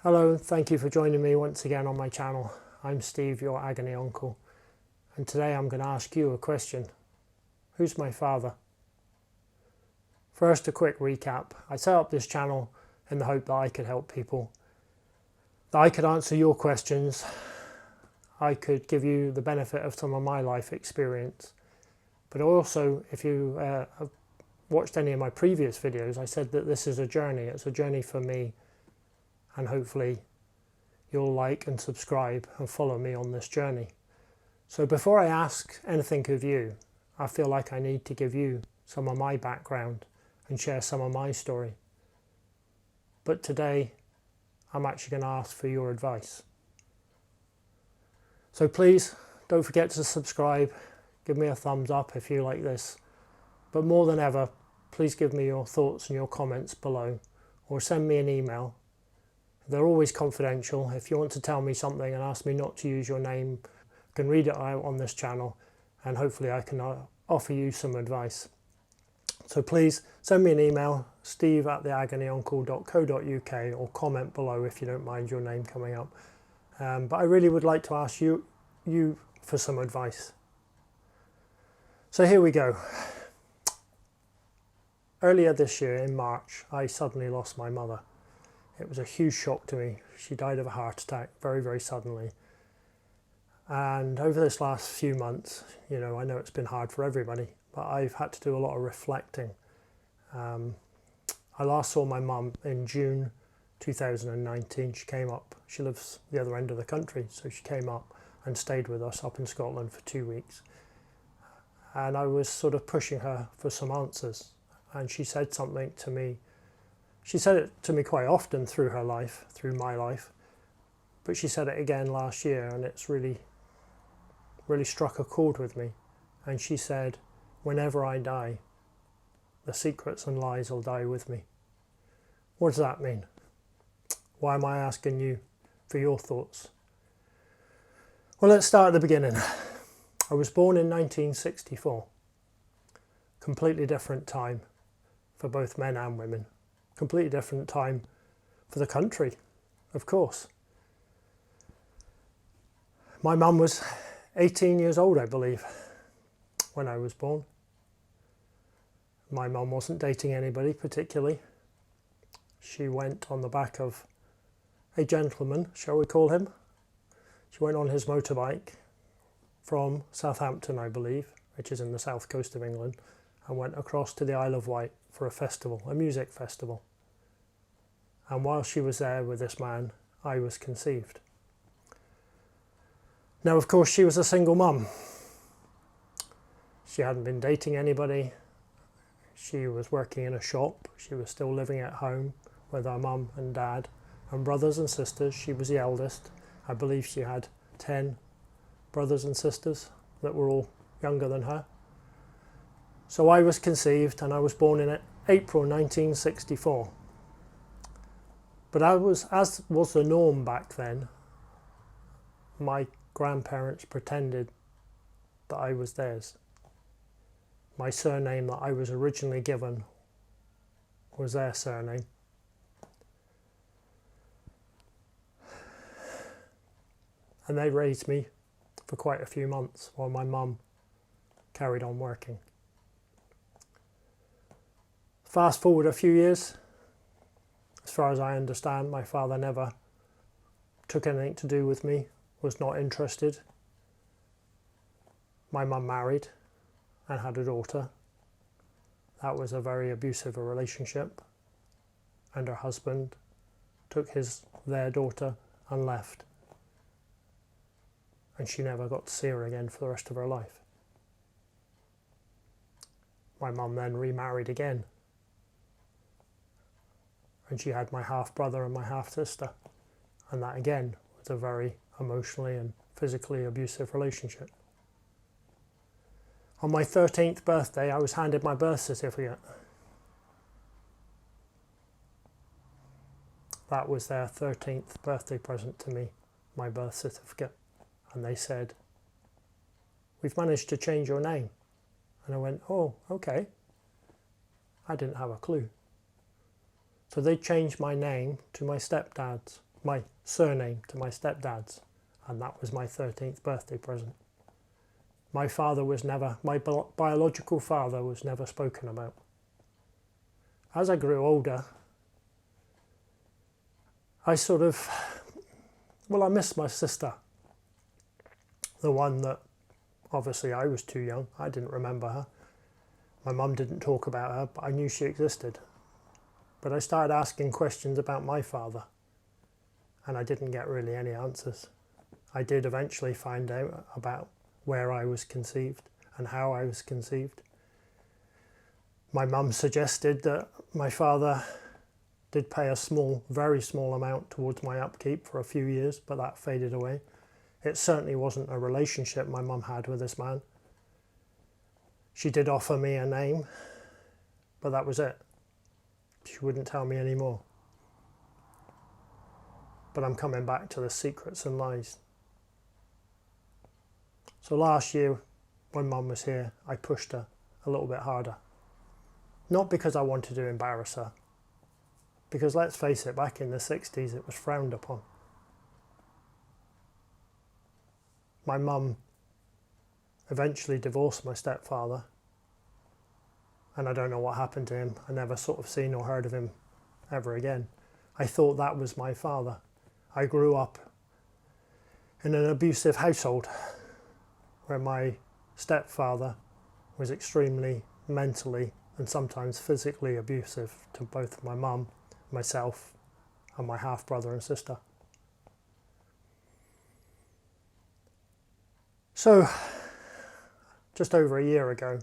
Hello, and thank you for joining me once again on my channel. I'm Steve, your agony uncle, and today I'm going to ask you a question. Who's my father? First, a quick recap. I set up this channel in the hope that I could help people, that I could answer your questions, I could give you the benefit of some of my life experience. But also, if you have watched any of my previous videos, I said that this is a journey. It's a journey for me, and hopefully you'll like and subscribe and follow me on this journey. So before I ask anything of you, I feel like I need to give you some of my background and share some of my story. But today I'm actually going to ask for your advice. So please don't forget to subscribe, give me a thumbs up if you like this, but more than ever, please give me your thoughts and your comments below, or send me an email. They're always confidential. If you want to tell me something and ask me not to use your name, I can read it out on this channel, and hopefully I can offer you some advice. So please send me an email, steve@theagonyuncle.co.uk, or comment below if you don't mind your name coming up. But I really would like to ask you for some advice. So here we go. Earlier this year in March, I suddenly lost my mother. It was a huge shock to me. She died of a heart attack very, very suddenly. And over this last few months, I know it's been hard for everybody, but I've had to do a lot of reflecting. I last saw my mum in June 2019. She came up, she lives the other end of the country, so she came up and stayed with us up in Scotland for 2 weeks. And I was sort of pushing her for some answers. And she said something to me. She said it to me quite often through her life, through my life, but she said it again last year, and it's really struck a chord with me. And she said, whenever I die, the secrets and lies will die with me. What does that mean? Why am I asking you for your thoughts? Well, let's start at the beginning. I was born in 1964. Completely different time for both men and women. Completely different time for the country, of course. My mum was 18 years old, I believe, when I was born. My mum wasn't dating anybody particularly. She went on the back of a gentleman, shall we call him. She went on his motorbike from Southampton, I believe, which is in the south coast of England, and went across to the Isle of Wight for a festival, a music festival. And while she was there with this man, I was conceived. Now, of course, she was a single mum. She hadn't been dating anybody. She was working in a shop. She was still living at home with her mum and dad and brothers and sisters. She was the eldest. I believe she had 10 brothers and sisters that were all younger than her. So I was conceived, and I was born in April 1964. But as was the norm back then, my grandparents pretended that I was theirs. My surname that I was originally given was their surname. And they raised me for quite a few months while my mum carried on working. Fast forward a few years, as far as I understand, my father never took anything to do with me, was not interested. My mum married and had a daughter. That was a very abusive relationship, and her husband took their daughter and left. And she never got to see her again for the rest of her life. My mum then remarried again. And she had my half-brother and my half-sister. And that again was a very emotionally and physically abusive relationship. On my 13th birthday, I was handed my birth certificate. That was their 13th birthday present to me, my birth certificate. And they said, "We've managed to change your name." And I went, "Oh, okay." I didn't have a clue. So they changed my name to my stepdad's, my surname to my stepdad's, and that was my 13th birthday present. My biological father was never spoken about. As I grew older, I missed my sister. The one that, obviously I was too young, I didn't remember her. My mum didn't talk about her, but I knew she existed. But I started asking questions about my father, and I didn't get really any answers. I did eventually find out about where I was conceived and how I was conceived. My mum suggested that my father did pay a very small amount towards my upkeep for a few years, but that faded away. It certainly wasn't a relationship my mum had with this man. She did offer me a name, but that was it. She wouldn't tell me any more. But I'm coming back to the secrets and lies. So last year, when Mum was here, I pushed her a little bit harder. Not because I wanted to embarrass her, because let's face it, back in the 60s it was frowned upon. My mum eventually divorced my stepfather, and I don't know what happened to him. I never sort of seen or heard of him ever again. I thought that was my father. I grew up in an abusive household where my stepfather was extremely mentally and sometimes physically abusive to both my mum, myself, and my half-brother and sister. So, just over a year ago,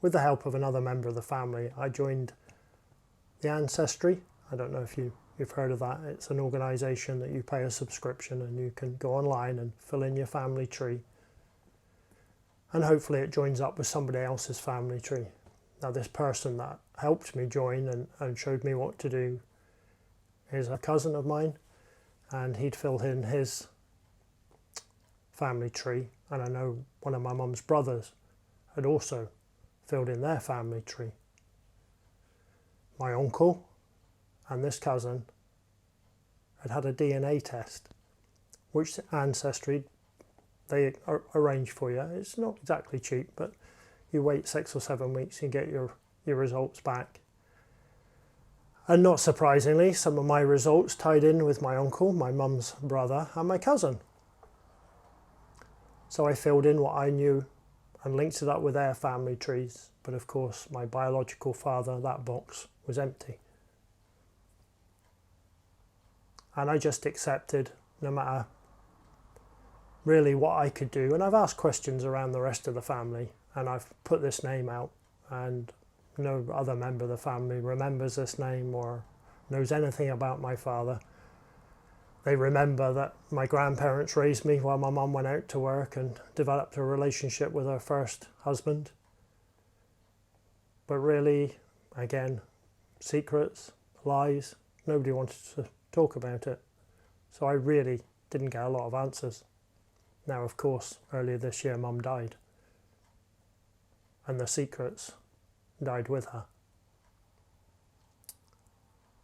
with the help of another member of the family, I joined the Ancestry. I don't know if you've heard of that. It's an organisation that you pay a subscription and you can go online and fill in your family tree. And hopefully it joins up with somebody else's family tree. Now this person that helped me join and showed me what to do is a cousin of mine, and he'd filled in his family tree, and I know one of my mum's brothers had also filled in their family tree. My uncle and this cousin had a DNA test, which Ancestry, they arrange for you. It's not exactly cheap, but you wait 6 or 7 weeks, you get your results back. And not surprisingly, some of my results tied in with my uncle, my mum's brother, and my cousin. So I filled in what I knew and linked it up with their family trees. But of course, my biological father, that box was empty. And I just accepted, no matter really what I could do. And I've asked questions around the rest of the family, and I've put this name out, and no other member of the family remembers this name or knows anything about my father. They remember that my grandparents raised me while my mum went out to work and developed a relationship with her first husband. But really, again, secrets, lies, nobody wanted to talk about it. So I really didn't get a lot of answers. Now, of course, earlier this year, Mum died. And the secrets died with her.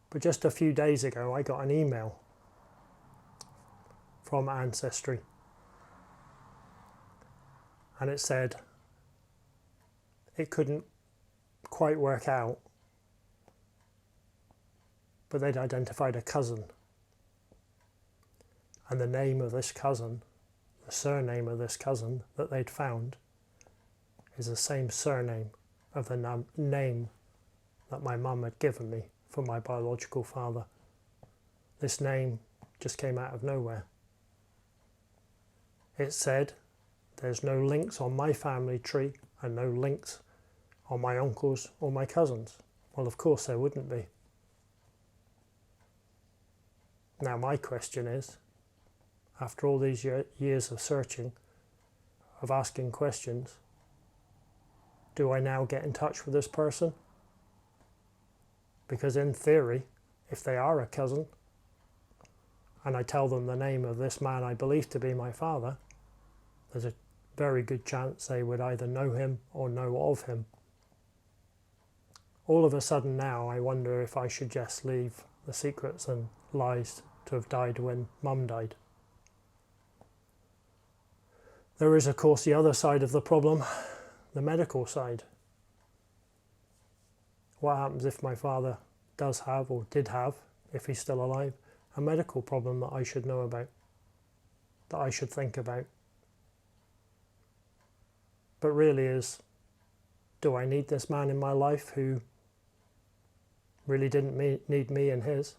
But just a few days ago, I got an email from Ancestry. And it said it couldn't quite work out, but they'd identified a cousin. And the name of this cousin, the surname of this cousin that they'd found, is the same surname of the name that my mum had given me for my biological father. This name just came out of nowhere. It said there's no links on my family tree and no links on my uncles or my cousins. Well, of course there wouldn't be. Now my question is, after all these years of searching, of asking questions, do I now get in touch with this person? Because in theory, if they are a cousin, and I tell them the name of this man I believe to be my father, there's a very good chance they would either know him or know of him. All of a sudden now I wonder if I should just leave the secrets and lies to have died when Mum died. There is, of course, the other side of the problem, the medical side. What happens if my father does have, or did have, if he's still alive, a medical problem that I should know about, that I should think about? But really is, do I need this man in my life who really didn't need me in his,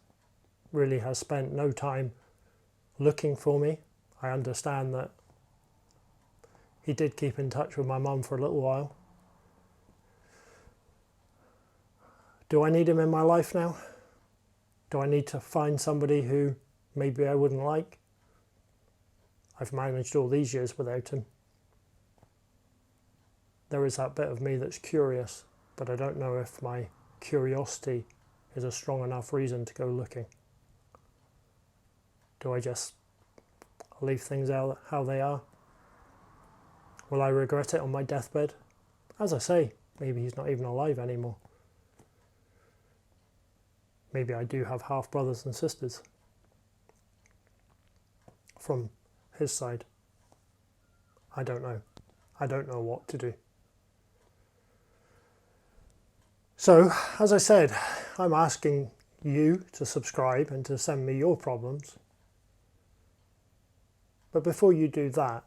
really has spent no time looking for me? I understand that he did keep in touch with my mum for a little while. Do I need him in my life now? Do I need to find somebody who maybe I wouldn't like? I've managed all these years without him. There is that bit of me that's curious, but I don't know if my curiosity is a strong enough reason to go looking. Do I just leave things out how they are? Will I regret it on my deathbed? As I say, maybe he's not even alive anymore. Maybe I do have half brothers and sisters from his side. I don't know. I don't know what to do. So, as I said, I'm asking you to subscribe and to send me your problems. But before you do that,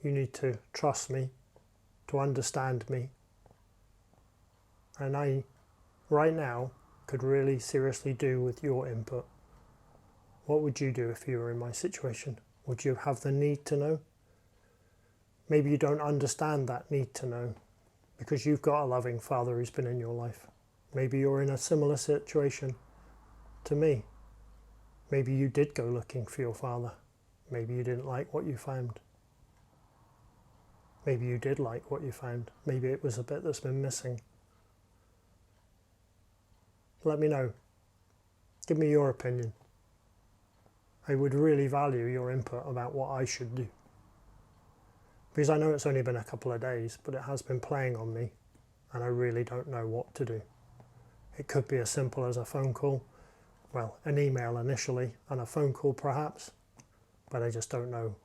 you need to trust me, to understand me. And I, right now, could really seriously do with your input. What would you do if you were in my situation? Would you have the need to know? Maybe you don't understand that need to know because you've got a loving father who's been in your life. Maybe you're in a similar situation to me. Maybe you did go looking for your father. Maybe you didn't like what you found. Maybe you did like what you found. Maybe it was a bit that's been missing. Let me know. Give me your opinion. I would really value your input about what I should do. Because I know it's only been a couple of days, but it has been playing on me, and I really don't know what to do. It could be as simple as a phone call, well, an email initially, and a phone call perhaps, but I just don't know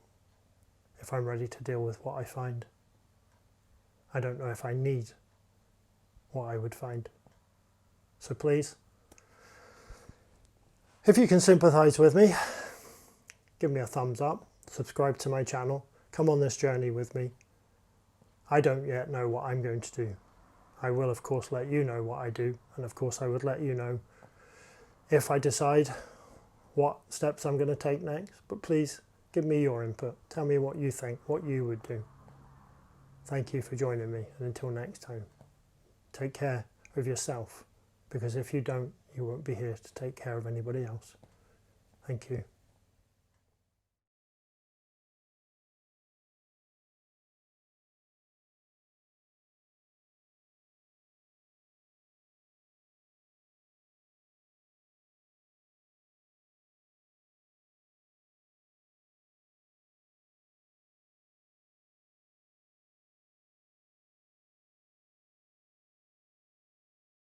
if I'm ready to deal with what I find. I don't know if I need what I would find. So please, if you can sympathise with me, give me a thumbs up, subscribe to my channel, come on this journey with me. I don't yet know what I'm going to do. I will of course let you know what I do, and of course I would let you know if I decide what steps I'm going to take next. But please give me your input, tell me what you think, what you would do. Thank you for joining me, and until next time, take care of yourself. Because if you don't, you won't be here to take care of anybody else. Thank you.